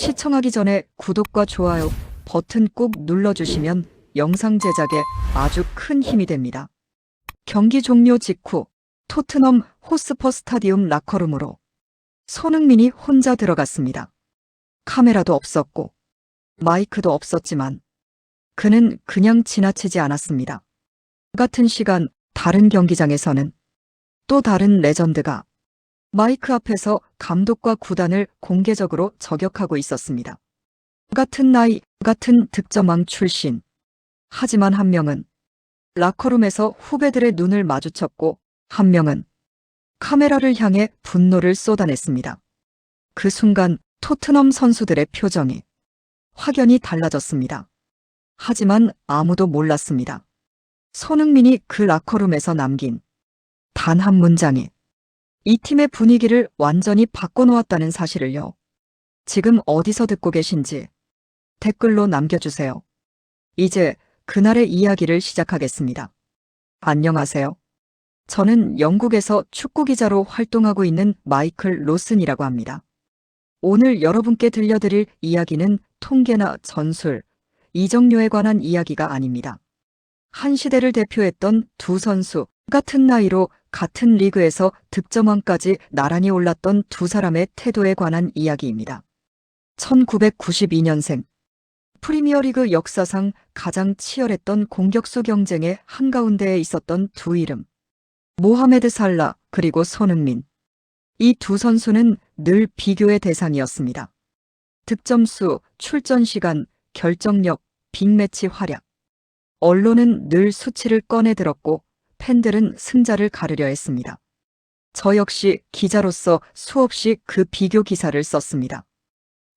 시청하기 전에 구독과 좋아요 버튼 꾹 눌러주시면 영상 제작에 아주 큰 힘이 됩니다. 경기 종료 직후 토트넘 호스퍼 스타디움 라커룸으로 손흥민이 혼자 들어갔습니다. 카메라도 없었고 마이크도 없었지만 그는 그냥 지나치지 않았습니다. 같은 시간 다른 경기장에서는 또 다른 레전드가 마이크 앞에서 감독과 구단을 공개적으로 저격하고 있었습니다. 같은 나이, 같은 득점왕 출신. 하지만 한 명은 라커룸에서 후배들의 눈을 마주쳤고 한 명은 카메라를 향해 분노를 쏟아냈습니다. 그 순간 토트넘 선수들의 표정이 확연히 달라졌습니다. 하지만 아무도 몰랐습니다. 손흥민이 그 라커룸에서 남긴 단 한 문장이 이 팀의 분위기를 완전히 바꿔놓았다는 사실을요. 지금 어디서 듣고 계신지 댓글로 남겨주세요. 이제 그날의 이야기를 시작하겠습니다. 안녕하세요. 저는 영국에서 축구 기자로 활동하고 있는 마이클 로슨이라고 합니다. 오늘 여러분께 들려드릴 이야기는 통계나 전술, 이적료에 관한 이야기가 아닙니다. 한 시대를 대표했던 두 선수, 같은 나이로 같은 리그에서 득점왕까지 나란히 올랐던 두 사람의 태도에 관한 이야기입니다. 1992년생 프리미어리그 역사상 가장 치열했던 공격수 경쟁의 한가운데에 있었던 두 이름. 모하메드 살라 그리고 손흥민. 이 두 선수는 늘 비교의 대상이었습니다. 득점수, 출전 시간, 결정력, 빅매치 활약. 언론은 늘 수치를 꺼내 들었고 팬들은 승자를 가르려 했습니다. 저 역시 기자로서 수없이 그 비교 기사를 썼습니다.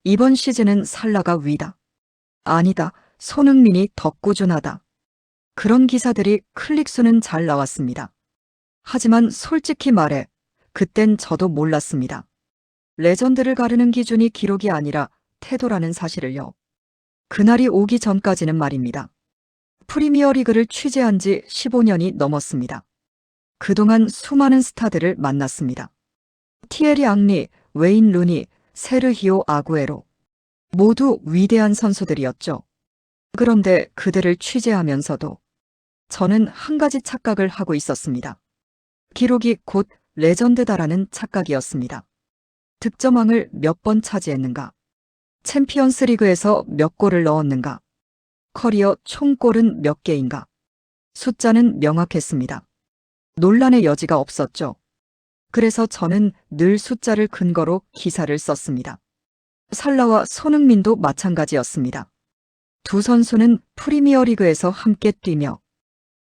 이번 시즌은 살라가 위다. 아니다, 손흥민이 더 꾸준하다. 그런 기사들이 클릭수는 잘 나왔습니다. 하지만 솔직히 말해 그땐 저도 몰랐습니다. 레전드를 가르는 기준이 기록이 아니라 태도라는 사실을요. 그날이 오기 전까지는 말입니다. 프리미어리그를 취재한 지 15년이 넘었습니다. 그동안 수많은 스타들을 만났습니다. 티에리 앙리, 웨인 루니, 세르히오 아구에로. 모두 위대한 선수들이었죠. 그런데 그들을 취재하면서도 저는 한 가지 착각을 하고 있었습니다. 기록이 곧 레전드다라는 착각이었습니다. 득점왕을 몇 번 차지했는가? 챔피언스 리그에서 몇 골을 넣었는가? 커리어 총 골은 몇 개인가? 숫자는 명확했습니다. 논란의 여지가 없었죠. 그래서 저는 늘 숫자를 근거로 기사를 썼습니다. 살라와 손흥민도 마찬가지였습니다. 두 선수는 프리미어리그에서 함께 뛰며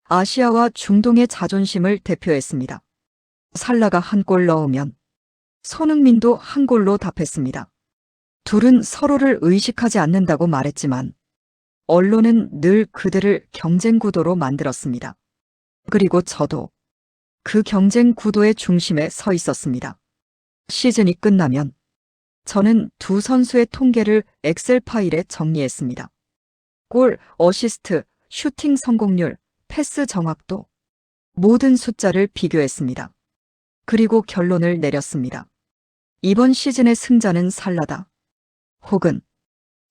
아시아와 중동의 자존심을 대표했습니다. 살라가 한 골 넣으면 손흥민도 한 골로 답했습니다. 둘은 서로를 의식하지 않는다고 말했지만 언론은 늘 그들을 경쟁 구도로 만들었습니다. 그리고 저도 그 경쟁 구도의 중심에 서 있었습니다. 시즌이 끝나면 저는 두 선수의 통계를 엑셀 파일에 정리했습니다. 골, 어시스트, 슈팅 성공률, 패스 정확도, 모든 숫자를 비교했습니다. 그리고 결론을 내렸습니다. 이번 시즌의 승자는 살라다. 혹은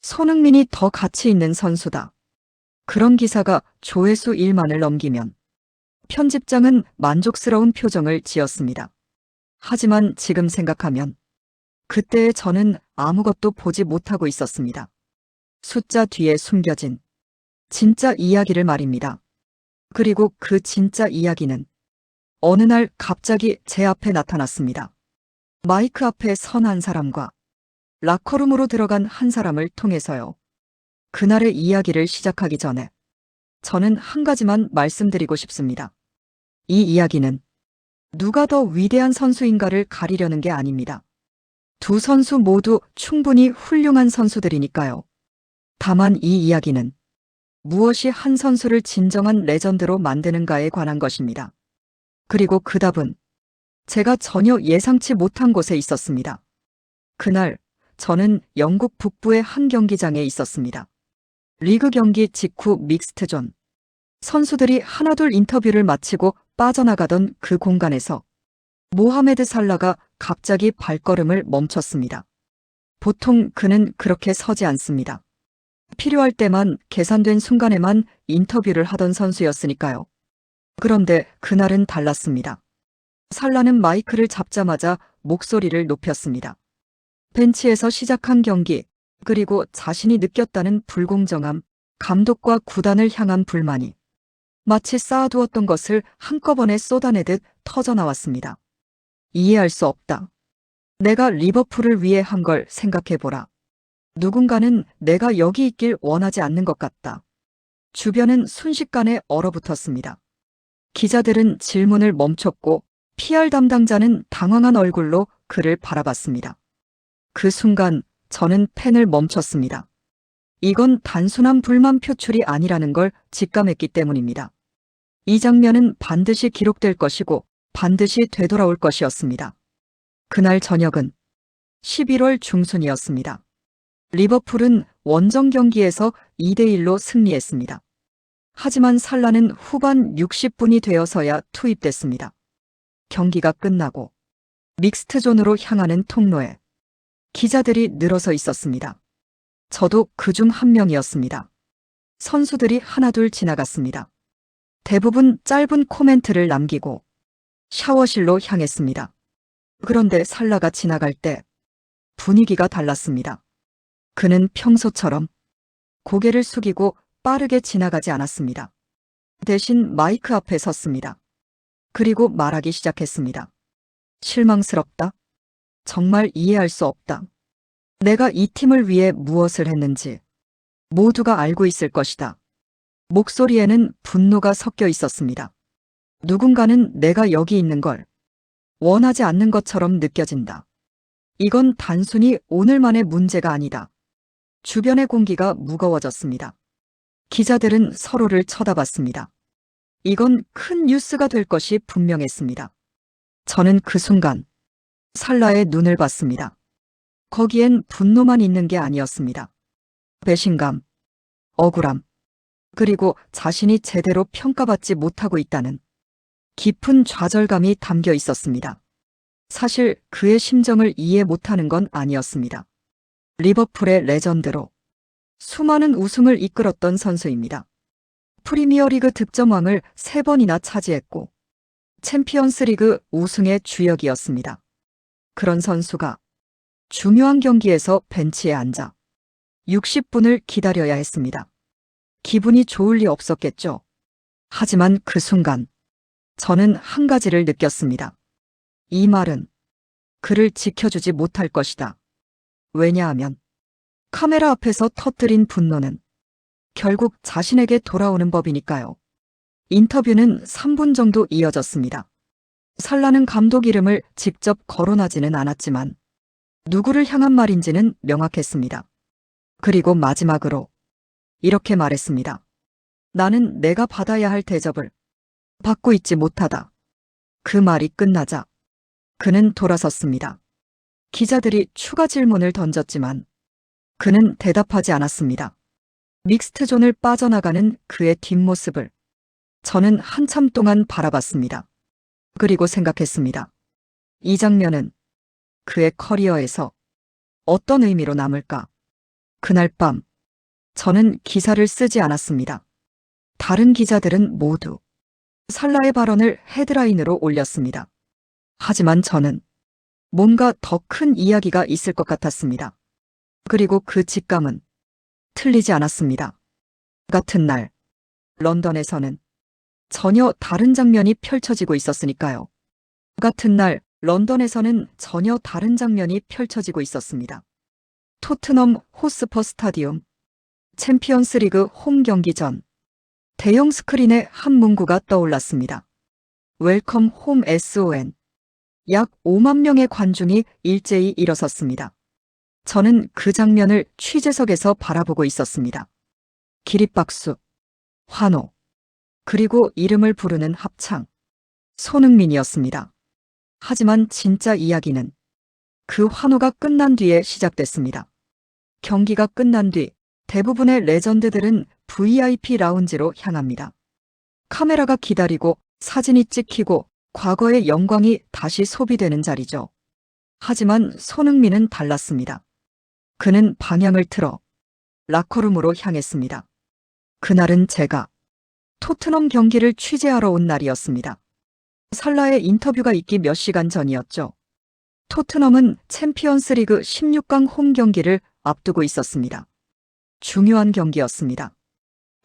손흥민이 더 가치 있는 선수다. 그런 기사가 조회수 1만을 넘기면 편집장은 만족스러운 표정을 지었습니다. 하지만 지금 생각하면 그때의 저는 아무것도 보지 못하고 있었습니다. 숫자 뒤에 숨겨진 진짜 이야기를 말입니다. 그리고 그 진짜 이야기는 어느 날 갑자기 제 앞에 나타났습니다. 마이크 앞에 선 한 사람과 라커룸으로 들어간 한 사람을 통해서요. 그날의 이야기를 시작하기 전에 저는 한 가지만 말씀드리고 싶습니다. 이 이야기는 누가 더 위대한 선수인가를 가리려는 게 아닙니다. 두 선수 모두 충분히 훌륭한 선수들이니까요. 다만 이 이야기는 무엇이 한 선수를 진정한 레전드로 만드는가에 관한 것입니다. 그리고 그 답은 제가 전혀 예상치 못한 곳에 있었습니다. 그날 저는 영국 북부의 한 경기장에 있었습니다. 리그 경기 직후 믹스트존. 선수들이 하나둘 인터뷰를 마치고 빠져나가던 그 공간에서 모하메드 살라가 갑자기 발걸음을 멈췄습니다. 보통 그는 그렇게 서지 않습니다. 필요할 때만 계산된 순간에만 인터뷰를 하던 선수였으니까요. 그런데 그날은 달랐습니다. 살라는 마이크를 잡자마자 목소리를 높였습니다. 벤치에서 시작한 경기, 그리고 자신이 느꼈다는 불공정함, 감독과 구단을 향한 불만이 마치 쌓아두었던 것을 한꺼번에 쏟아내듯 터져나왔습니다. 이해할 수 없다. 내가 리버풀을 위해 한 걸 생각해보라. 누군가는 내가 여기 있길 원하지 않는 것 같다. 주변은 순식간에 얼어붙었습니다. 기자들은 질문을 멈췄고 PR 담당자는 당황한 얼굴로 그를 바라봤습니다. 그 순간 저는 펜을 멈췄습니다. 이건 단순한 불만 표출이 아니라는 걸 직감했기 때문입니다. 이 장면은 반드시 기록될 것이고 반드시 되돌아올 것이었습니다. 그날 저녁은 11월 중순이었습니다. 리버풀은 원정 경기에서 2대1로 승리했습니다. 하지만 살라는 후반 60분이 되어서야 투입됐습니다. 경기가 끝나고 믹스트존으로 향하는 통로에 기자들이 늘어서 있었습니다. 저도 그중 한 명이었습니다. 선수들이 하나둘 지나갔습니다. 대부분 짧은 코멘트를 남기고 샤워실로 향했습니다. 그런데 살라가 지나갈 때 분위기가 달랐습니다. 그는 평소처럼 고개를 숙이고 빠르게 지나가지 않았습니다. 대신 마이크 앞에 섰습니다. 그리고 말하기 시작했습니다. 실망스럽다. 정말 이해할 수 없다. 내가 이 팀을 위해 무엇을 했는지 모두가 알고 있을 것이다. 목소리에는 분노가 섞여 있었습니다. 누군가는 내가 여기 있는 걸 원하지 않는 것처럼 느껴진다. 이건 단순히 오늘만의 문제가 아니다. 주변의 공기가 무거워졌습니다. 기자들은 서로를 쳐다봤습니다. 이건 큰 뉴스가 될 것이 분명했습니다. 저는 그 순간 살라의 눈을 봤습니다. 거기엔 분노만 있는 게 아니었습니다. 배신감, 억울함, 그리고 자신이 제대로 평가받지 못하고 있다는 깊은 좌절감이 담겨 있었습니다. 사실 그의 심정을 이해 못하는 건 아니었습니다. 리버풀의 레전드로 수많은 우승을 이끌었던 선수입니다. 프리미어리그 득점왕을 3번이나 차지했고 챔피언스리그 우승의 주역이었습니다. 그런 선수가 중요한 경기에서 벤치에 앉아 60분을 기다려야 했습니다. 기분이 좋을 리 없었겠죠. 하지만 그 순간 저는 한 가지를 느꼈습니다. 이 말은 그를 지켜주지 못할 것이다. 왜냐하면 카메라 앞에서 터뜨린 분노는 결국 자신에게 돌아오는 법이니까요. 인터뷰는 3분 정도 이어졌습니다. 살라는 감독 이름을 직접 거론하지는 않았지만 누구를 향한 말인지는 명확했습니다. 그리고 마지막으로 이렇게 말했습니다. 나는 내가 받아야 할 대접을 받고 있지 못하다. 그 말이 끝나자 그는 돌아섰습니다. 기자들이 추가 질문을 던졌지만 그는 대답하지 않았습니다. 믹스트존을 빠져나가는 그의 뒷모습을 저는 한참 동안 바라봤습니다. 그리고 생각했습니다. 이 장면은 그의 커리어에서 어떤 의미로 남을까? 그날 밤 저는 기사를 쓰지 않았습니다. 다른 기자들은 모두 살라의 발언을 헤드라인으로 올렸습니다. 하지만 저는 뭔가 더 큰 이야기가 있을 것 같았습니다. 그리고 그 직감은 틀리지 않았습니다. 같은 날 런던에서는 전혀 다른 장면이 펼쳐지고 있었으니까요. 같은 날 런던에서는 전혀 다른 장면이 펼쳐지고 있었습니다. 토트넘 호스퍼 스타디움 챔피언스리그 홈 경기 전 대형 스크린에 한 문구가 떠올랐습니다. 웰컴 홈 SON. 약 5만 명의 관중이 일제히 일어섰습니다. 저는 그 장면을 취재석에서 바라보고 있었습니다. 기립박수, 환호, 그리고 이름을 부르는 합창. 손흥민이었습니다. 하지만 진짜 이야기는 그 환호가 끝난 뒤에 시작됐습니다. 경기가 끝난 뒤 대부분의 레전드들은 VIP 라운지로 향합니다. 카메라가 기다리고 사진이 찍히고 과거의 영광이 다시 소비되는 자리죠. 하지만 손흥민은 달랐습니다. 그는 방향을 틀어 라커룸으로 향했습니다. 그날은 제가 토트넘 경기를 취재하러 온 날이었습니다. 살라의 인터뷰가 있기 몇 시간 전이었죠. 토트넘은 챔피언스 리그 16강 홈 경기를 앞두고 있었습니다. 중요한 경기였습니다.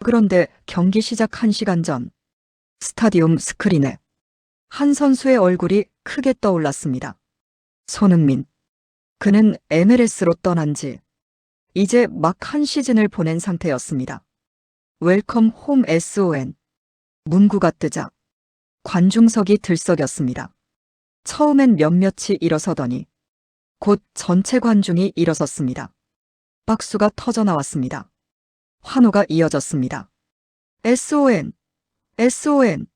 그런데 경기 시작 1시간 전, 스타디움 스크린에 한 선수의 얼굴이 크게 떠올랐습니다. 손흥민. 그는 MLS로 떠난 지 이제 막 한 시즌을 보낸 상태였습니다. 웰컴 홈 SON. 문구가 뜨자 관중석이 들썩였습니다. 처음엔 몇몇이 일어서더니 곧 전체 관중이 일어섰습니다. 박수가 터져 나왔습니다. 환호가 이어졌습니다. SON, SON,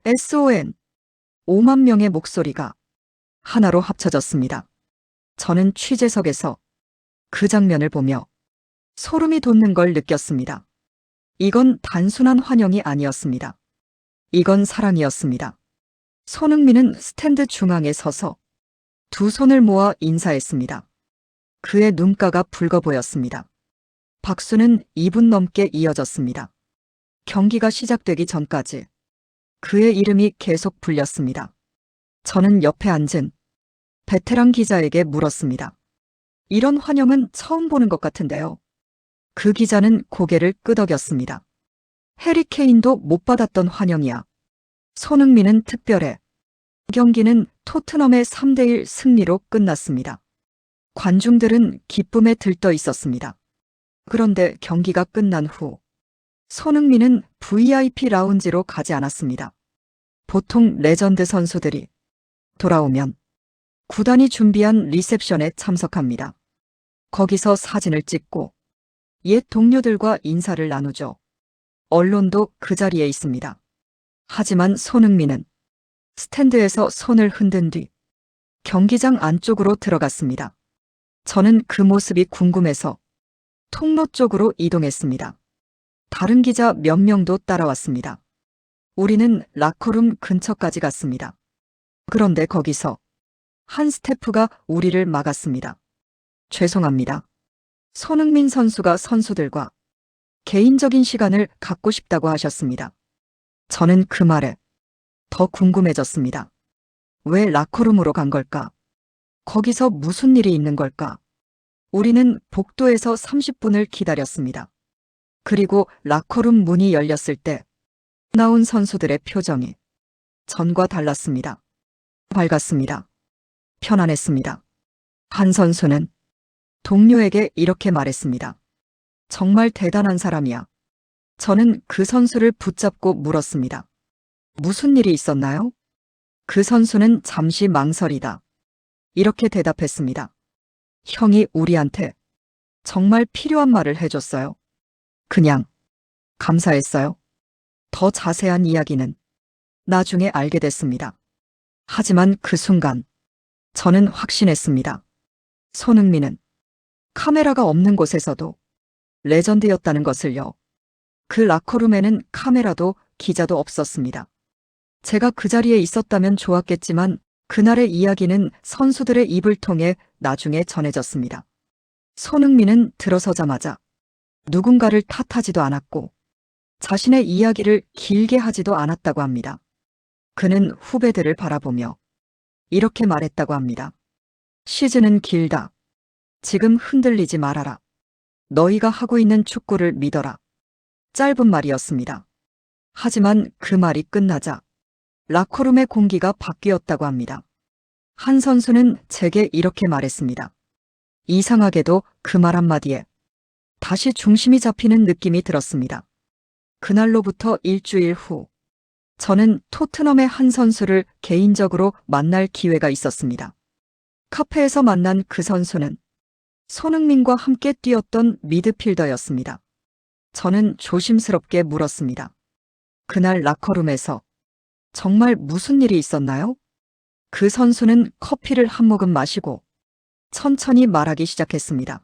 SON. 5만 명의 목소리가 하나로 합쳐졌습니다. 저는 취재석에서 그 장면을 보며 소름이 돋는 걸 느꼈습니다. 이건 단순한 환영이 아니었습니다. 이건 사랑이었습니다. 손흥민은 스탠드 중앙에 서서 두 손을 모아 인사했습니다. 그의 눈가가 붉어 보였습니다. 박수는 2분 넘게 이어졌습니다. 경기가 시작되기 전까지 그의 이름이 계속 불렸습니다. 저는 옆에 앉은 베테랑 기자에게 물었습니다. 이런 환영은 처음 보는 것 같은데요. 그 기자는 고개를 끄덕였습니다. 해리 케인도 못 받았던 환영이야. 손흥민은 특별해. 경기는 토트넘의 3대1 승리로 끝났습니다. 관중들은 기쁨에 들떠 있었습니다. 그런데 경기가 끝난 후 손흥민은 VIP 라운지로 가지 않았습니다. 보통 레전드 선수들이 돌아오면 구단이 준비한 리셉션에 참석합니다. 거기서 사진을 찍고 옛 동료들과 인사를 나누죠. 언론도 그 자리에 있습니다. 하지만 손흥민은 스탠드에서 손을 흔든 뒤 경기장 안쪽으로 들어갔습니다. 저는 그 모습이 궁금해서 통로 쪽으로 이동했습니다. 다른 기자 몇 명도 따라왔습니다. 우리는 라커룸 근처까지 갔습니다. 그런데 거기서 한 스태프가 우리를 막았습니다. 죄송합니다. 손흥민 선수가 선수들과 개인적인 시간을 갖고 싶다고 하셨습니다. 저는 그 말에 더 궁금해졌습니다. 왜 라커룸으로 간 걸까? 거기서 무슨 일이 있는 걸까? 우리는 복도에서 30분을 기다렸습니다. 그리고 라커룸 문이 열렸을 때 나온 선수들의 표정이 전과 달랐습니다. 밝았습니다. 편안했습니다. 한 선수는 동료에게 이렇게 말했습니다. 정말 대단한 사람이야. 저는 그 선수를 붙잡고 물었습니다. 무슨 일이 있었나요? 그 선수는 잠시 망설이다. 이렇게 대답했습니다. 형이 우리한테 정말 필요한 말을 해줬어요. 그냥 감사했어요. 더 자세한 이야기는 나중에 알게 됐습니다. 하지만 그 순간 저는 확신했습니다. 손흥민은 카메라가 없는 곳에서도 레전드였다는 것을요. 그 라커룸에는 카메라도 기자도 없었습니다. 제가 그 자리에 있었다면 좋았겠지만 그날의 이야기는 선수들의 입을 통해 나중에 전해졌습니다. 손흥민은 들어서자마자 누군가를 탓하지도 않았고 자신의 이야기를 길게 하지도 않았다고 합니다. 그는 후배들을 바라보며 이렇게 말했다고 합니다. 시즌은 길다. 지금 흔들리지 말아라. 너희가 하고 있는 축구를 믿어라. 짧은 말이었습니다. 하지만 그 말이 끝나자 라커룸의 공기가 바뀌었다고 합니다. 한 선수는 제게 이렇게 말했습니다. 이상하게도 그 말 한마디에 다시 중심이 잡히는 느낌이 들었습니다. 그날로부터 일주일 후 저는 토트넘의 한 선수를 개인적으로 만날 기회가 있었습니다. 카페에서 만난 그 선수는 손흥민과 함께 뛰었던 미드필더였습니다. 저는 조심스럽게 물었습니다. 그날 라커룸에서 정말 무슨 일이 있었나요? 그 선수는 커피를 한 모금 마시고 천천히 말하기 시작했습니다.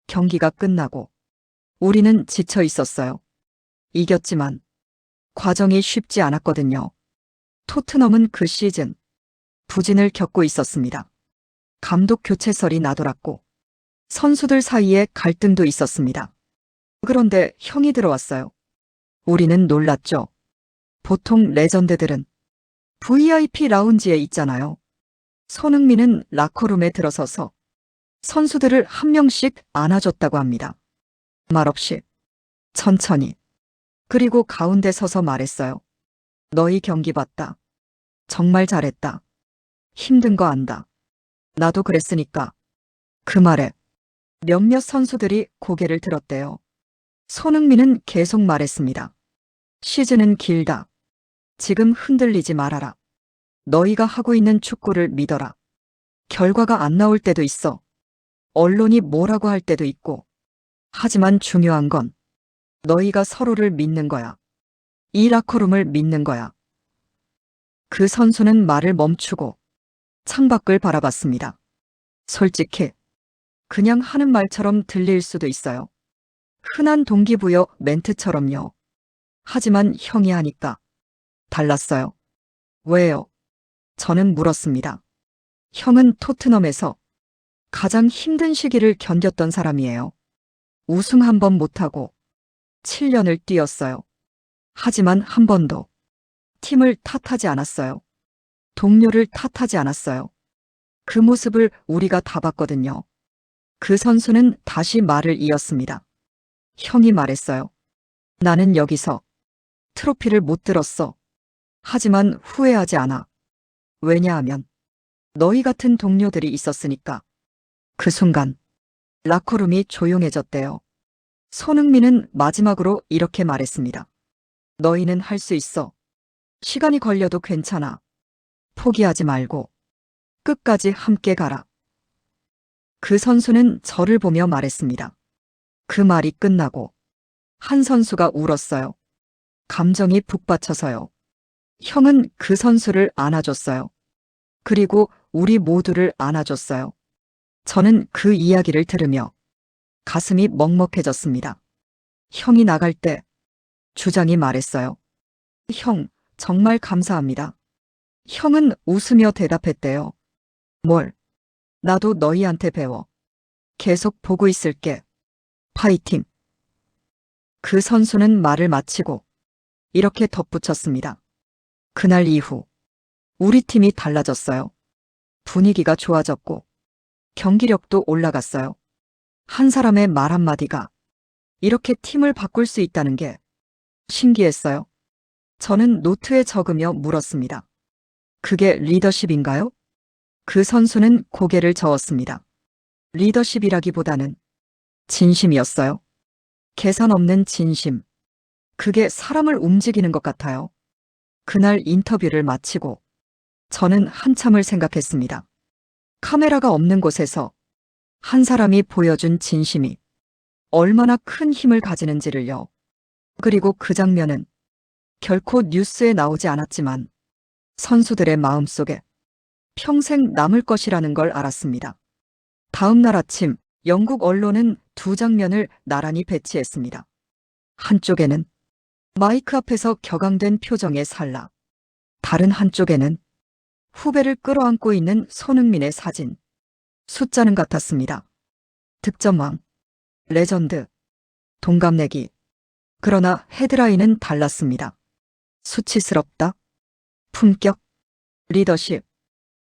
경기가 끝나고 우리는 지쳐 있었어요. 이겼지만 과정이 쉽지 않았거든요. 토트넘은 그 시즌 부진을 겪고 있었습니다. 감독 교체설이 나돌았고 선수들 사이에 갈등도 있었습니다. 그런데 형이 들어왔어요. 우리는 놀랐죠. 보통 레전드들은 VIP 라운지에 있잖아요. 손흥민은 라커룸에 들어서서 선수들을 한 명씩 안아줬다고 합니다. 말없이, 천천히. 그리고 가운데 서서 말했어요. 너희 경기 봤다. 정말 잘했다. 힘든 거 안다. 나도 그랬으니까. 그 말에 몇몇 선수들이 고개를 들었대요. 손흥민은 계속 말했습니다. 시즌은 길다. 지금 흔들리지 말아라. 너희가 하고 있는 축구를 믿어라. 결과가 안 나올 때도 있어. 언론이 뭐라고 할 때도 있고. 하지만 중요한 건 너희가 서로를 믿는 거야. 이 라커룸을 믿는 거야. 그 선수는 말을 멈추고 창밖을 바라봤습니다. 솔직히 그냥 하는 말처럼 들릴 수도 있어요. 흔한 동기부여 멘트처럼요. 하지만 형이 하니까 달랐어요. 왜요? 저는 물었습니다. 형은 토트넘에서 가장 힘든 시기를 견뎠던 사람이에요. 우승 한 번 못하고 7년을 뛰었어요. 하지만 한 번도 팀을 탓하지 않았어요. 동료를 탓하지 않았어요. 그 모습을 우리가 다 봤거든요. 그 선수는 다시 말을 이었습니다. 형이 말했어요. 나는 여기서 트로피를 못 들었어. 하지만 후회하지 않아. 왜냐하면 너희 같은 동료들이 있었으니까. 그 순간 라커룸이 조용해졌대요. 손흥민은 마지막으로 이렇게 말했습니다. 너희는 할 수 있어. 시간이 걸려도 괜찮아. 포기하지 말고 끝까지 함께 가라. 그 선수는 저를 보며 말했습니다. 그 말이 끝나고 한 선수가 울었어요. 감정이 북받쳐서요. 형은 그 선수를 안아줬어요. 그리고 우리 모두를 안아줬어요. 저는 그 이야기를 들으며 가슴이 먹먹해졌습니다. 형이 나갈 때 주장이 말했어요. 형, 정말 감사합니다. 형은 웃으며 대답했대요. 뭘? 나도 너희한테 배워. 계속 보고 있을게. 파이팅. 그 선수는 말을 마치고 이렇게 덧붙였습니다. 그날 이후 우리 팀이 달라졌어요. 분위기가 좋아졌고 경기력도 올라갔어요. 한 사람의 말 한마디가 이렇게 팀을 바꿀 수 있다는 게 신기했어요. 저는 노트에 적으며 물었습니다. 그게 리더십인가요? 그 선수는 고개를 저었습니다. 리더십이라기보다는 진심이었어요. 계산 없는 진심. 그게 사람을 움직이는 것 같아요. 그날 인터뷰를 마치고 저는 한참을 생각했습니다. 카메라가 없는 곳에서 한 사람이 보여준 진심이 얼마나 큰 힘을 가지는지를요. 그리고 그 장면은 결코 뉴스에 나오지 않았지만 선수들의 마음속에 평생 남을 것이라는 걸 알았습니다. 다음 날 아침 영국 언론은 두 장면을 나란히 배치했습니다. 한쪽에는 마이크 앞에서 격앙된 표정의 살라. 다른 한쪽에는 후배를 끌어안고 있는 손흥민의 사진. 숫자는 같았습니다. 득점왕, 레전드, 동갑내기. 그러나 헤드라인은 달랐습니다. 수치스럽다, 품격, 리더십.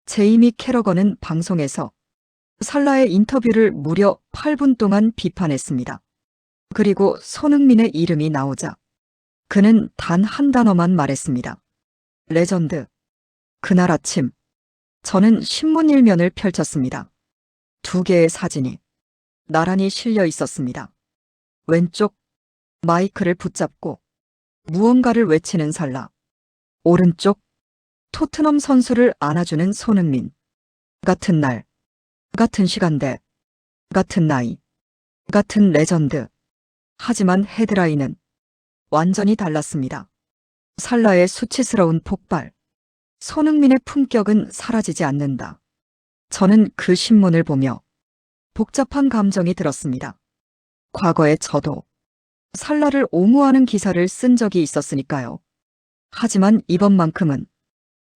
제이미 캐러건은 방송에서 살라의 인터뷰를 무려 8분 동안 비판했습니다. 그리고 손흥민의 이름이 나오자 그는 단 한 단어만 말했습니다. 레전드. 그날 아침 저는 신문 일면을 펼쳤습니다. 두 개의 사진이 나란히 실려 있었습니다. 왼쪽 마이크를 붙잡고 무언가를 외치는 살라. 오른쪽 토트넘 선수를 안아주는 손흥민. 같은 날, 같은 시간대, 같은 나이, 같은 레전드. 하지만 헤드라인은 완전히 달랐습니다. 살라의 수치스러운 폭발. 손흥민의 품격은 사라지지 않는다. 저는 그 신문을 보며 복잡한 감정이 들었습니다. 과거에 저도 살라를 옹호하는 기사를 쓴 적이 있었으니까요. 하지만 이번만큼은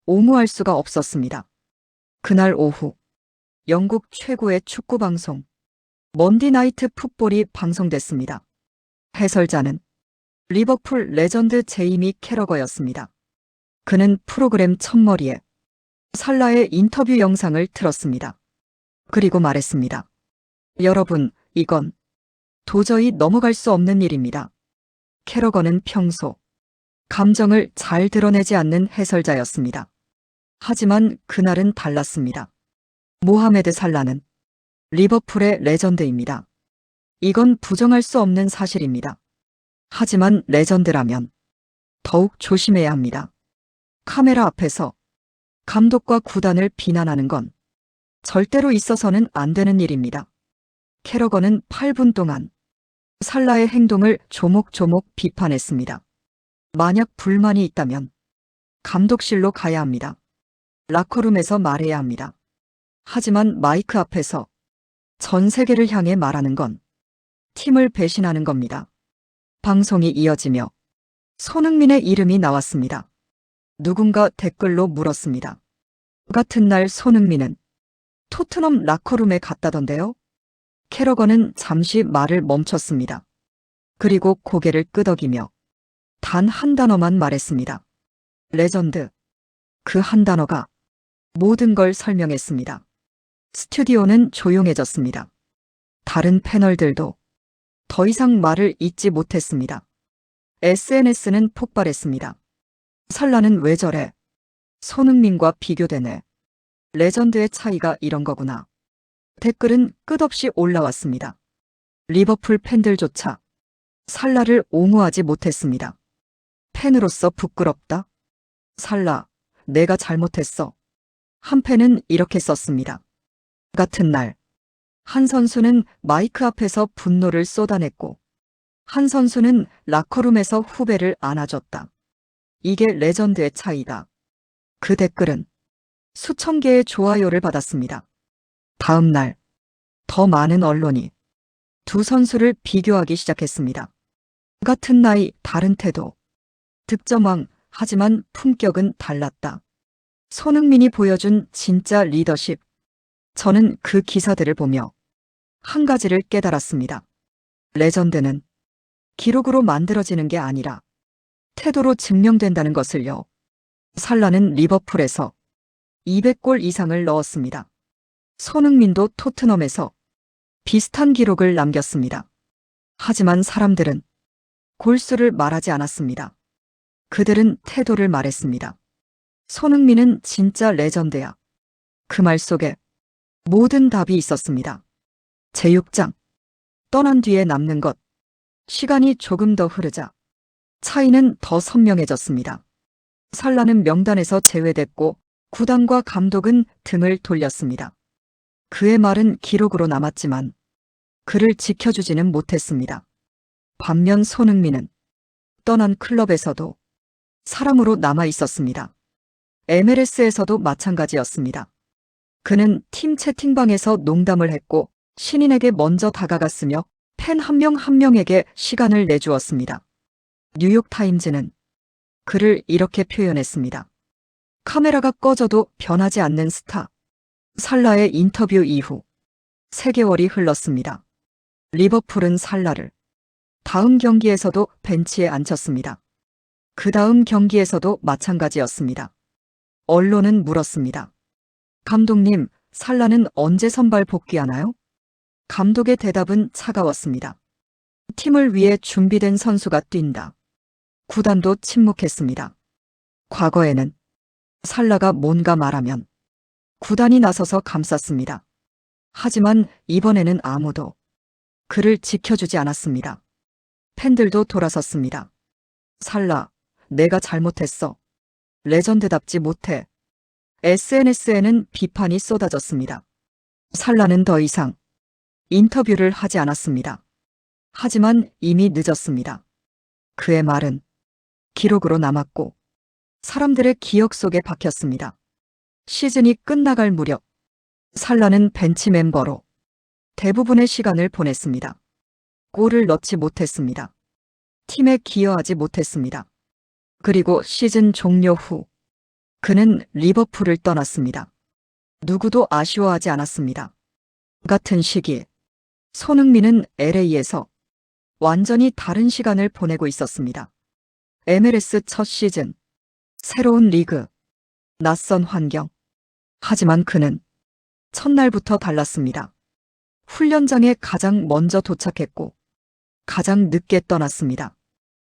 옹호할 수가 없었습니다. 그날 오후 영국 최고의 축구 방송 먼디 나이트 풋볼이 방송됐습니다. 해설자는 리버풀 레전드 제이미 캐러거였습니다. 그는 프로그램 첫머리에 살라의 인터뷰 영상을 틀었습니다. 그리고 말했습니다. 여러분, 이건 도저히 넘어갈 수 없는 일입니다. 캐러거는 평소 감정을 잘 드러내지 않는 해설자였습니다. 하지만 그날은 달랐습니다. 모하메드 살라는 리버풀의 레전드입니다. 이건 부정할 수 없는 사실입니다. 하지만 레전드라면 더욱 조심해야 합니다. 카메라 앞에서 감독과 구단을 비난하는 건 절대로 있어서는 안 되는 일입니다. 캐러거는 8분 동안 살라의 행동을 조목조목 비판했습니다. 만약 불만이 있다면 감독실로 가야 합니다. 라커룸에서 말해야 합니다. 하지만 마이크 앞에서 전 세계를 향해 말하는 건 팀을 배신하는 겁니다. 방송이 이어지며 손흥민의 이름이 나왔습니다. 누군가 댓글로 물었습니다. 같은 날 손흥민은 토트넘 라커룸에 갔다던데요? 캐러거는 잠시 말을 멈췄습니다. 그리고 고개를 끄덕이며 단 한 단어만 말했습니다. 레전드. 그 한 단어가 모든 걸 설명했습니다. 스튜디오는 조용해졌습니다. 다른 패널들도 더 이상 말을 잇지 못했습니다. SNS는 폭발했습니다. 살라는 왜 저래? 손흥민과 비교되네. 레전드의 차이가 이런 거구나. 댓글은 끝없이 올라왔습니다. 리버풀 팬들조차 살라를 옹호하지 못했습니다. 팬으로서 부끄럽다. 살라, 내가 잘못했어. 한 팬은 이렇게 썼습니다. 같은 날, 한 선수는 마이크 앞에서 분노를 쏟아냈고, 한 선수는 라커룸에서 후배를 안아줬다. 이게 레전드의 차이다. 그 댓글은 수천 개의 좋아요를 받았습니다. 다음 날, 더 많은 언론이 두 선수를 비교하기 시작했습니다. 같은 나이, 다른 태도. 득점왕, 하지만 품격은 달랐다. 손흥민이 보여준 진짜 리더십. 저는 그 기사들을 보며 한 가지를 깨달았습니다. 레전드는 기록으로 만들어지는 게 아니라 태도로 증명된다는 것을요. 살라는 리버풀에서 200골 이상을 넣었습니다. 손흥민도 토트넘에서 비슷한 기록을 남겼습니다. 하지만 사람들은 골수를 말하지 않았습니다. 그들은 태도를 말했습니다. 손흥민은 진짜 레전드야. 그 말 속에 모든 답이 있었습니다. 제6장. 떠난 뒤에 남는 것. 시간이 조금 더 흐르자 차이는 더 선명해졌습니다. 살라는 명단에서 제외됐고 구단과 감독은 등을 돌렸습니다. 그의 말은 기록으로 남았지만 그를 지켜주지는 못했습니다. 반면 손흥민은 떠난 클럽에서도 사람으로 남아 있었습니다. MLS에서도 마찬가지였습니다. 그는 팀 채팅방에서 농담을 했고 신인에게 먼저 다가갔으며 팬 한 명 한 명에게 시간을 내주었습니다. 뉴욕타임즈는 그를 이렇게 표현했습니다. 카메라가 꺼져도 변하지 않는 스타. 살라의 인터뷰 이후 3개월이 흘렀습니다. 리버풀은 살라를 다음 경기에서도 벤치에 앉혔습니다. 그 다음 경기에서도 마찬가지였습니다. 언론은 물었습니다. 감독님, 살라는 언제 선발 복귀하나요? 감독의 대답은 차가웠습니다. 팀을 위해 준비된 선수가 뛴다. 구단도 침묵했습니다. 과거에는 살라가 뭔가 말하면 구단이 나서서 감쌌습니다. 하지만 이번에는 아무도 그를 지켜주지 않았습니다. 팬들도 돌아섰습니다. 살라, 내가 잘못했어. 레전드답지 못해. SNS에는 비판이 쏟아졌습니다. 살라는 더 이상 인터뷰를 하지 않았습니다. 하지만 이미 늦었습니다. 그의 말은 기록으로 남았고 사람들의 기억 속에 박혔습니다. 시즌이 끝나갈 무렵 살라는 벤치 멤버로 대부분의 시간을 보냈습니다. 골을 넣지 못했습니다. 팀에 기여하지 못했습니다. 그리고 시즌 종료 후 그는 리버풀을 떠났습니다. 누구도 아쉬워하지 않았습니다. 같은 시기 손흥민은 LA에서 완전히 다른 시간을 보내고 있었습니다. MLS 첫 시즌, 새로운 리그, 낯선 환경. 하지만 그는 첫날부터 달랐습니다. 훈련장에 가장 먼저 도착했고 가장 늦게 떠났습니다.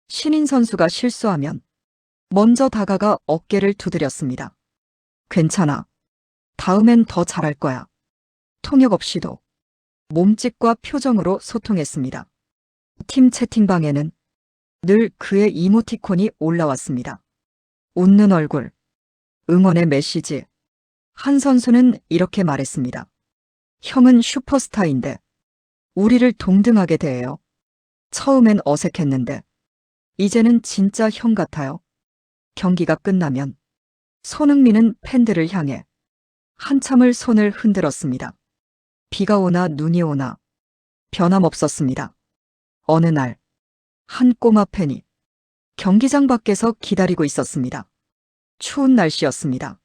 신인 선수가 실수하면 먼저 다가가 어깨를 두드렸습니다. 괜찮아. 다음엔 더 잘할 거야. 통역 없이도 몸짓과 표정으로 소통했습니다. 팀 채팅방에는 늘 그의 이모티콘이 올라왔습니다. 웃는 얼굴, 응원의 메시지. 한 선수는 이렇게 말했습니다. 형은 슈퍼스타인데 우리를 동등하게 대해요. 처음엔 어색했는데 이제는 진짜 형 같아요. 경기가 끝나면 손흥민은 팬들을 향해 한참을 손을 흔들었습니다. 비가 오나 눈이 오나 변함없었습니다. 어느 날, 한 꼬마 팬이 경기장 밖에서 기다리고 있었습니다. 추운 날씨였습니다.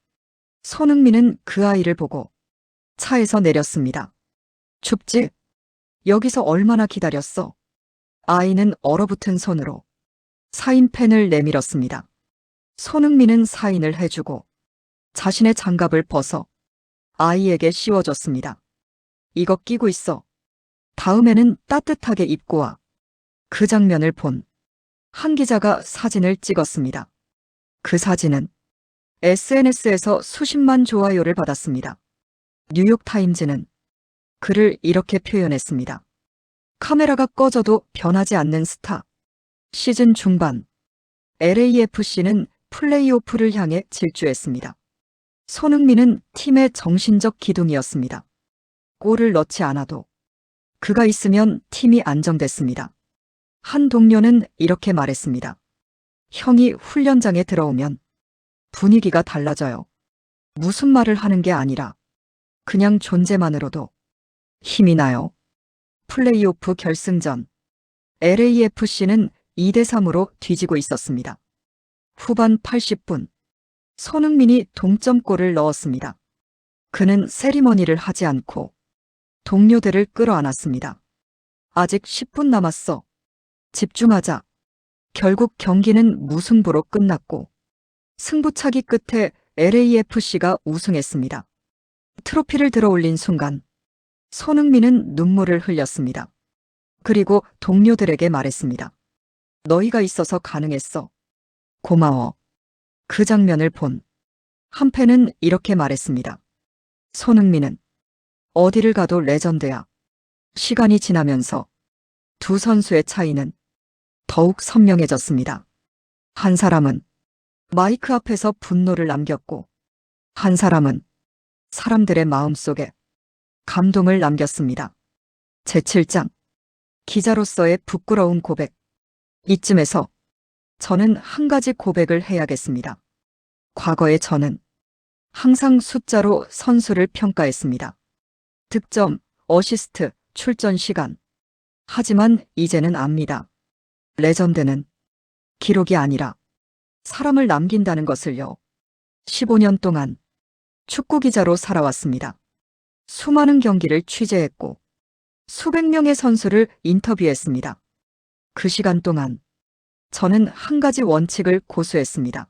손흥민은 그 아이를 보고 차에서 내렸습니다. 춥지? 여기서 얼마나 기다렸어? 아이는 얼어붙은 손으로 사인펜을 내밀었습니다. 손흥민은 사인을 해주고 자신의 장갑을 벗어 아이에게 씌워줬습니다. 이거 끼고 있어. 다음에는 따뜻하게 입고 와. 그 장면을 본 한 기자가 사진을 찍었습니다. 그 사진은 SNS에서 수십만 좋아요를 받았습니다. 뉴욕타임즈는 그를 이렇게 표현했습니다. 카메라가 꺼져도 변하지 않는 스타. 시즌 중반, LAFC는 플레이오프를 향해 질주했습니다. 손흥민은 팀의 정신적 기둥이었습니다. 골을 넣지 않아도 그가 있으면 팀이 안정됐습니다. 한 동료는 이렇게 말했습니다. 형이 훈련장에 들어오면 분위기가 달라져요. 무슨 말을 하는 게 아니라 그냥 존재만으로도 힘이 나요. 플레이오프 결승전, LAFC는 2대3으로 뒤지고 있었습니다. 후반 80분, 손흥민이 동점골을 넣었습니다. 그는 세리머니를 하지 않고 동료들을 끌어안았습니다. 아직 10분 남았어. 집중하자. 결국 경기는 무승부로 끝났고 승부차기 끝에 LAFC가 우승했습니다. 트로피를 들어올린 순간 손흥민은 눈물을 흘렸습니다. 그리고 동료들에게 말했습니다. 너희가 있어서 가능했어. 고마워. 그 장면을 본 한 팬은 이렇게 말했습니다. 손흥민은 어디를 가도 레전드야. 시간이 지나면서 두 선수의 차이는 더욱 선명해졌습니다. 한 사람은 마이크 앞에서 분노를 남겼고 한 사람은 사람들의 마음속에 감동을 남겼습니다. 제7장 기자로서의 부끄러운 고백. 이쯤에서 저는 한 가지 고백을 해야겠습니다. 과거의 저는 항상 숫자로 선수를 평가했습니다. 득점, 어시스트, 출전 시간. 하지만 이제는 압니다. 레전드는 기록이 아니라 사람을 남긴다는 것을요. 15년 동안 축구 기자로 살아왔습니다. 수많은 경기를 취재했고 수백 명의 선수를 인터뷰했습니다. 그 시간 동안 저는 한 가지 원칙을 고수했습니다.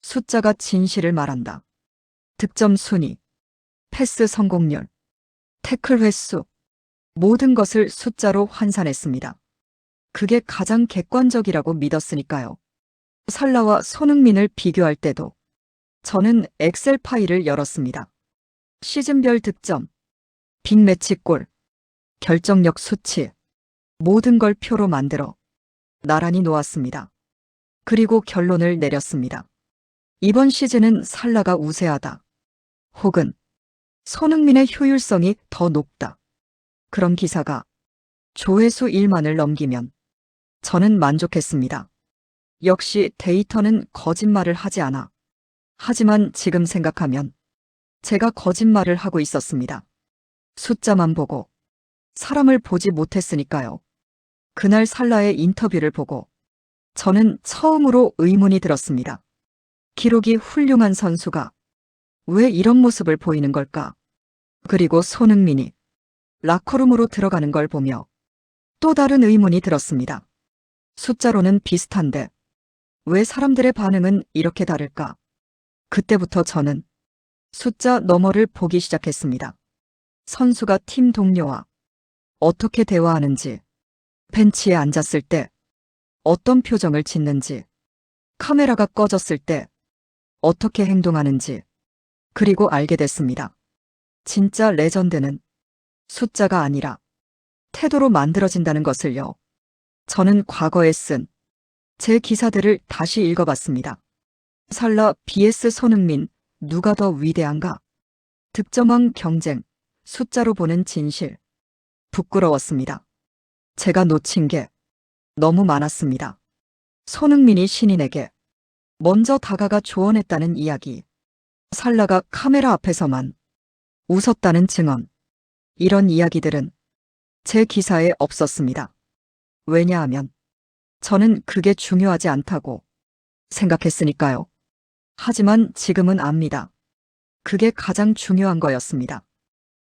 숫자가 진실을 말한다. 득점 순위, 패스 성공률, 태클 횟수, 모든 것을 숫자로 환산했습니다. 그게 가장 객관적이라고 믿었으니까요. 살라와 손흥민을 비교할 때도 저는 엑셀 파일을 열었습니다. 시즌별 득점, 빅매치골, 결정력 수치, 모든 걸 표로 만들어 나란히 놓았습니다. 그리고 결론을 내렸습니다. 이번 시즌은 살라가 우세하다. 혹은 손흥민의 효율성이 더 높다. 그런 기사가 조회수 1만을 넘기면 저는 만족했습니다. 역시 데이터는 거짓말을 하지 않아. 하지만 지금 생각하면 제가 거짓말을 하고 있었습니다. 숫자만 보고 사람을 보지 못했으니까요. 그날 살라의 인터뷰를 보고 저는 처음으로 의문이 들었습니다. 기록이 훌륭한 선수가 왜 이런 모습을 보이는 걸까? 그리고 손흥민이 라커룸으로 들어가는 걸 보며 또 다른 의문이 들었습니다. 숫자로는 비슷한데 왜 사람들의 반응은 이렇게 다를까? 그때부터 저는 숫자 너머를 보기 시작했습니다. 선수가 팀 동료와 어떻게 대화하는지, 벤치에 앉았을 때 어떤 표정을 짓는지, 카메라가 꺼졌을 때 어떻게 행동하는지, 그리고 알게 됐습니다. 진짜 레전드는 숫자가 아니라 태도로 만들어진다는 것을요. 저는 과거에 쓴 제 기사들을 다시 읽어봤습니다. 살라 vs 손흥민, 누가 더 위대한가? 득점왕 경쟁, 숫자로 보는 진실. 부끄러웠습니다. 제가 놓친 게 너무 많았습니다. 손흥민이 신인에게 먼저 다가가 조언했다는 이야기. 살라가 카메라 앞에서만 웃었다는 증언. 이런 이야기들은 제 기사에 없었습니다. 왜냐하면 저는 그게 중요하지 않다고 생각했으니까요. 하지만 지금은 압니다. 그게 가장 중요한 거였습니다.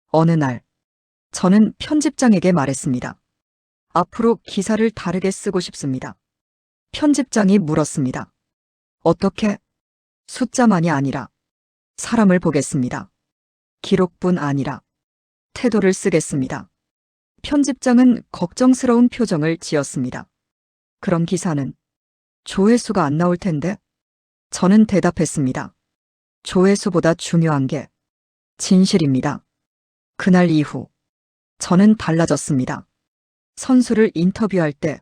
어느 날 저는 편집장에게 말했습니다. 앞으로 기사를 다르게 쓰고 싶습니다. 편집장이 물었습니다. 어떻게? 숫자만이 아니라 사람을 보겠습니다. 기록뿐 아니라 태도를 쓰겠습니다. 편집장은 걱정스러운 표정을 지었습니다. 그럼 기사는 조회수가 안 나올 텐데? 저는 대답했습니다. 조회수보다 중요한 게 진실입니다. 그날 이후 저는 달라졌습니다. 선수를 인터뷰할 때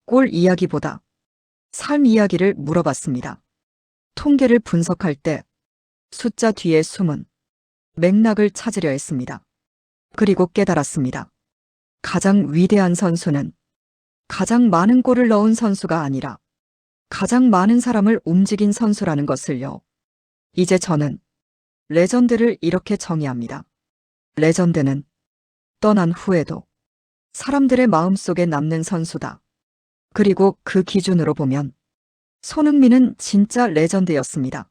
골 이야기보다 삶 이야기를 물어봤습니다. 통계를 분석할 때 숫자 뒤에 숨은 맥락을 찾으려 했습니다. 그리고 깨달았습니다. 가장 위대한 선수는 가장 많은 골을 넣은 선수가 아니라 가장 많은 사람을 움직인 선수라는 것을요. 이제 저는 레전드를 이렇게 정의합니다. 레전드는 떠난 후에도 사람들의 마음속에 남는 선수다. 그리고 그 기준으로 보면 손흥민은 진짜 레전드였습니다.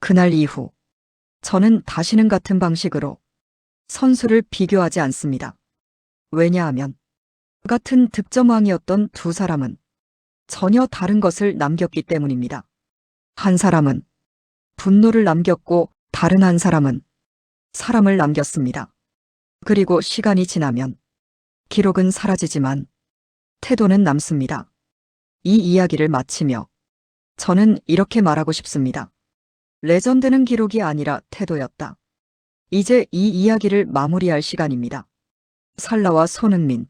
그날 이후 저는 다시는 같은 방식으로 선수를 비교하지 않습니다. 왜냐하면 같은 득점왕이었던 두 사람은 전혀 다른 것을 남겼기 때문입니다. 한 사람은 분노를 남겼고 다른 한 사람은 사람을 남겼습니다. 그리고 시간이 지나면 기록은 사라지지만 태도는 남습니다. 이 이야기를 마치며 저는 이렇게 말하고 싶습니다. 레전드는 기록이 아니라 태도였다. 이제 이 이야기를 마무리할 시간입니다. 살라와 손흥민.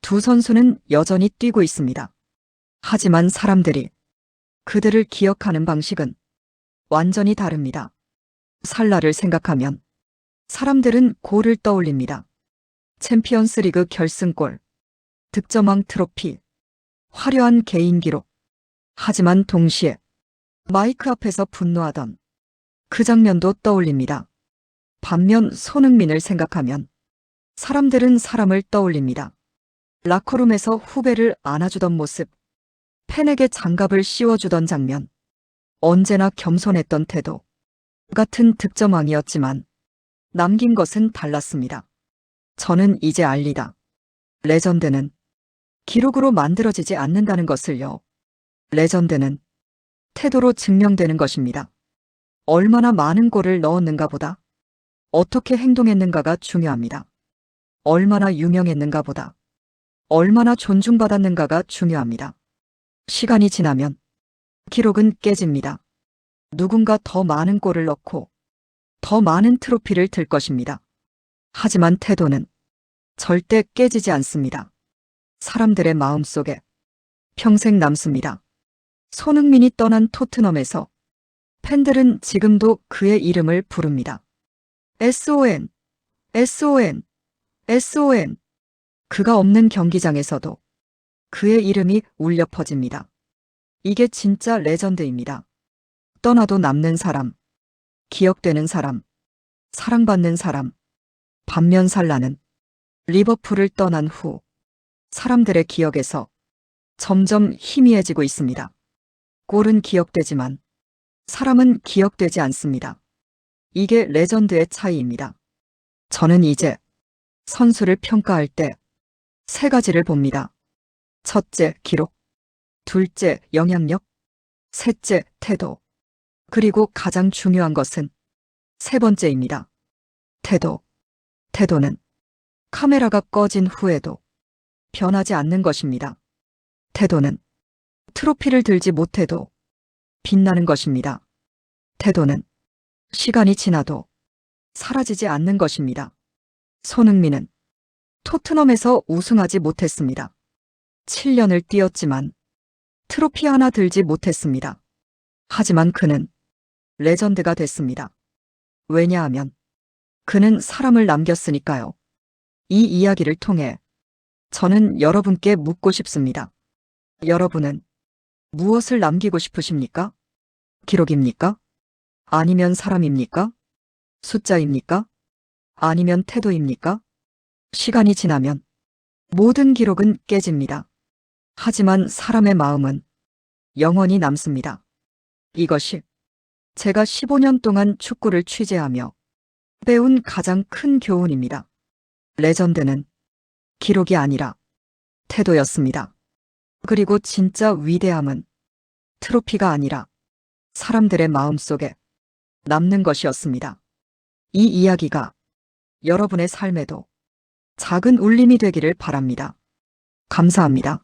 두 선수는 여전히 뛰고 있습니다. 하지만 사람들이 그들을 기억하는 방식은 완전히 다릅니다. 살라를 생각하면 사람들은 골을 떠올립니다. 챔피언스리그 결승골, 득점왕 트로피, 화려한 개인 기록. 하지만 동시에 마이크 앞에서 분노하던 그 장면도 떠올립니다. 반면 손흥민을 생각하면 사람들은 사람을 떠올립니다. 라커룸에서 후배를 안아주던 모습, 팬에게 장갑을 씌워주던 장면, 언제나 겸손했던 태도. 같은 득점왕이었지만 남긴 것은 달랐습니다. 저는 이제 알리다. 레전드는 기록으로 만들어지지 않는다는 것을요. 레전드는 태도로 증명되는 것입니다. 얼마나 많은 골을 넣었는가 보다 어떻게 행동했는가가 중요합니다. 얼마나 유명했는가 보다 얼마나 존중받았는가가 중요합니다. 시간이 지나면 기록은 깨집니다. 누군가 더 많은 골을 넣고 더 많은 트로피를 들 것입니다. 하지만 태도는 절대 깨지지 않습니다. 사람들의 마음속에 평생 남습니다. 손흥민이 떠난 토트넘에서 팬들은 지금도 그의 이름을 부릅니다. SON, SON, SON. 그가 없는 경기장에서도 그의 이름이 울려 퍼집니다. 이게 진짜 레전드입니다. 떠나도 남는 사람, 기억되는 사람, 사랑받는 사람. 반면 살라는 리버풀을 떠난 후 사람들의 기억에서 점점 희미해지고 있습니다. 골은 기억되지만 사람은 기억되지 않습니다. 이게 레전드의 차이입니다. 저는 이제 선수를 평가할 때 세 가지를 봅니다. 첫째, 기록. 둘째, 영향력. 셋째, 태도. 그리고 가장 중요한 것은 세 번째입니다. 태도. 태도는 카메라가 꺼진 후에도 변하지 않는 것입니다. 태도는 트로피를 들지 못해도 빛나는 것입니다. 태도는 시간이 지나도 사라지지 않는 것입니다. 손흥민은 토트넘에서 우승하지 못했습니다. 7년을 뛰었지만 트로피 하나 들지 못했습니다. 하지만 그는 레전드가 됐습니다. 왜냐하면 그는 사람을 남겼으니까요. 이 이야기를 통해 저는 여러분께 묻고 싶습니다. 여러분은 무엇을 남기고 싶으십니까? 기록입니까? 아니면 사람입니까? 숫자입니까? 아니면 태도입니까? 시간이 지나면 모든 기록은 깨집니다. 하지만 사람의 마음은 영원히 남습니다. 이것이 제가 15년 동안 축구를 취재하며 배운 가장 큰 교훈입니다. 레전드는 기록이 아니라 태도였습니다. 그리고 진짜 위대함은 트로피가 아니라 사람들의 마음속에 남는 것이었습니다. 이 이야기가 여러분의 삶에도 작은 울림이 되기를 바랍니다. 감사합니다.